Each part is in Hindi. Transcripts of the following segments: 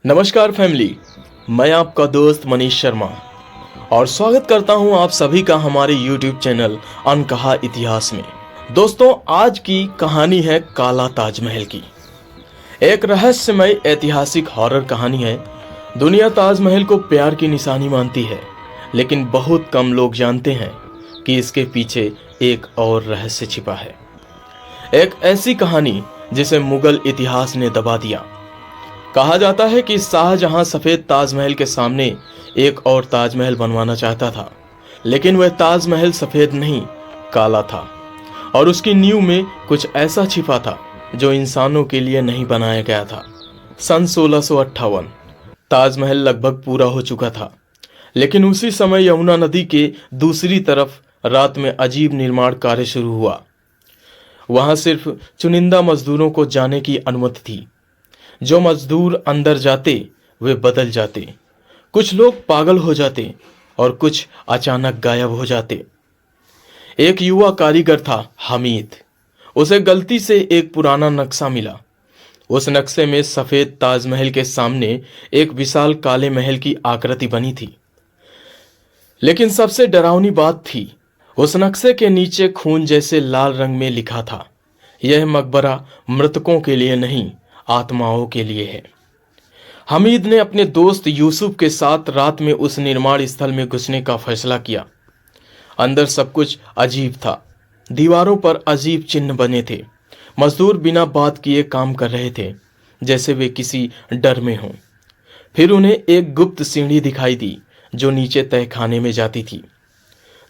नमस्कार फैमिली, मैं आपका दोस्त मनीष शर्मा और स्वागत करता हूं आप सभी का हमारे YouTube चैनल अनकहा इतिहास में। दोस्तों, आज की कहानी है काला ताजमहल की। एक रहस्यमय ऐतिहासिक हॉरर कहानी है। दुनिया ताजमहल को प्यार की निशानी मानती है, लेकिन बहुत कम लोग जानते हैं कि इसके पीछे एक और रहस्य छिपा है। एक ऐसी कहानी जिसे मुगल इतिहास ने दबा दिया। कहा जाता है कि शाहजहां सफेद ताजमहल के सामने एक और ताजमहल बनवाना चाहता था, लेकिन वह ताजमहल सफेद नहीं, काला था और उसकी नींव में कुछ ऐसा छिपा था जो इंसानों के लिए नहीं बनाया गया था। सन 1658 ताजमहल लगभग पूरा हो चुका था, लेकिन उसी समय यमुना नदी के दूसरी तरफ रात में अजीब निर्माण कार्य शुरू हुआ। वहां सिर्फ चुनिंदा मजदूरों को जाने की अनुमति थी। जो मजदूर अंदर जाते वे बदल जाते, कुछ लोग पागल हो जाते और कुछ अचानक गायब हो जाते। एक युवा कारीगर था हमीद। उसे गलती से एक पुराना नक्शा मिला। उस नक्शे में सफेद ताजमहल के सामने एक विशाल काले महल की आकृति बनी थी, लेकिन सबसे डरावनी बात थी, उस नक्शे के नीचे खून जैसे लाल रंग में लिखा था, यह मकबरा मृतकों के लिए नहीं, आत्माओं के लिए है। हमीद ने अपने दोस्त यूसुफ के साथ रात में उस निर्माण स्थल में घुसने का फैसला किया। अंदर सब कुछ अजीब था। दीवारों पर अजीब चिन्ह बने थे। मजदूर बिना बात किए काम कर रहे थे, जैसे वे किसी डर में हों। फिर उन्हें एक गुप्त सीढ़ी दिखाई दी जो नीचे तहखाने में जाती थी।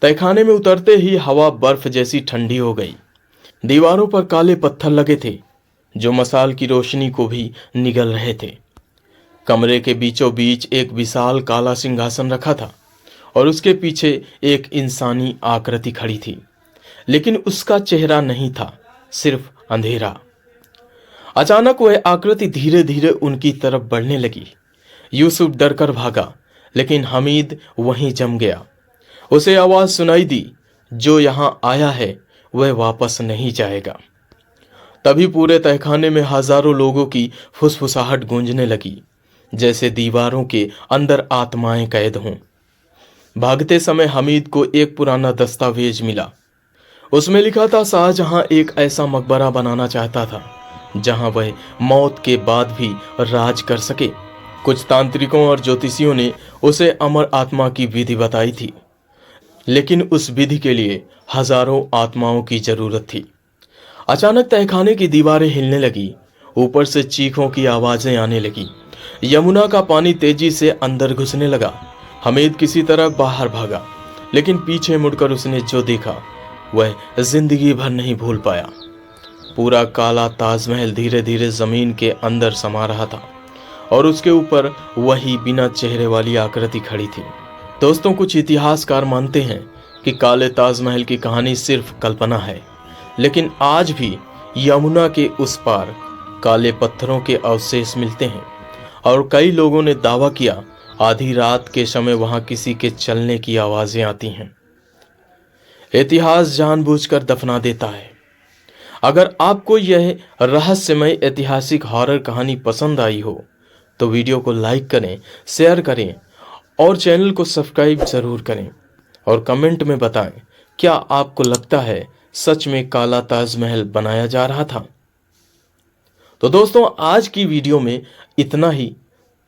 तहखाने में उतरते ही हवा बर्फ जैसी ठंडी हो गई। दीवारों पर काले पत्थर लगे थे जो मसाल की रोशनी को भी निगल रहे थे। कमरे के बीचों बीच एक विशाल काला सिंहासन रखा था और उसके पीछे एक इंसानी आकृति खड़ी थी, लेकिन उसका चेहरा नहीं था, सिर्फ अंधेरा। अचानक वह आकृति धीरे धीरे उनकी तरफ बढ़ने लगी। यूसुफ डरकर भागा, लेकिन हमीद वहीं जम गया। उसे आवाज सुनाई दी, जो यहां आया है वह वापस नहीं जाएगा। तभी पूरे तहखाने में हजारों लोगों की फुसफुसाहट गूंजने लगी, जैसे दीवारों के अंदर आत्माएं कैद हों। भागते समय हमीद को एक पुराना दस्तावेज मिला। उसमें लिखा था, शाहजहां एक ऐसा मकबरा बनाना चाहता था जहां वह मौत के बाद भी राज कर सके। कुछ तांत्रिकों और ज्योतिषियों ने उसे अमर आत्मा की विधि बताई थी, लेकिन उस विधि के लिए हजारों आत्माओं की जरूरत थी। अचानक तहखाने की दीवारें हिलने लगी। ऊपर से चीखों की आवाजें आने लगी। यमुना का पानी तेजी से अंदर घुसने लगा। हमीद किसी तरह बाहर भागा, लेकिन पीछे मुड़कर उसने जो देखा वह जिंदगी भर नहीं भूल पाया। पूरा काला ताजमहल धीरे धीरे जमीन के अंदर समा रहा था और उसके ऊपर वही बिना चेहरे वाली आकृति खड़ी थी। दोस्तों, कुछ इतिहासकार मानते हैं कि काले ताजमहल की कहानी सिर्फ कल्पना है, लेकिन आज भी यमुना के उस पार काले पत्थरों के अवशेष मिलते हैं और कई लोगों ने दावा किया आधी रात के समय वहां किसी के चलने की आवाजें आती हैं। इतिहास जानबूझकर दफना देता है। अगर आपको यह रहस्यमय ऐतिहासिक हॉरर कहानी पसंद आई हो तो वीडियो को लाइक करें, शेयर करें और चैनल को सब्सक्राइब जरूर करें और कमेंट में बताएं, क्या आपको लगता है सच में काला ताजमहल बनाया जा रहा था? तो दोस्तों, आज की वीडियो में इतना ही।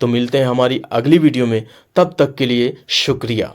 तो मिलते हैं हमारी अगली वीडियो में, तब तक के लिए शुक्रिया।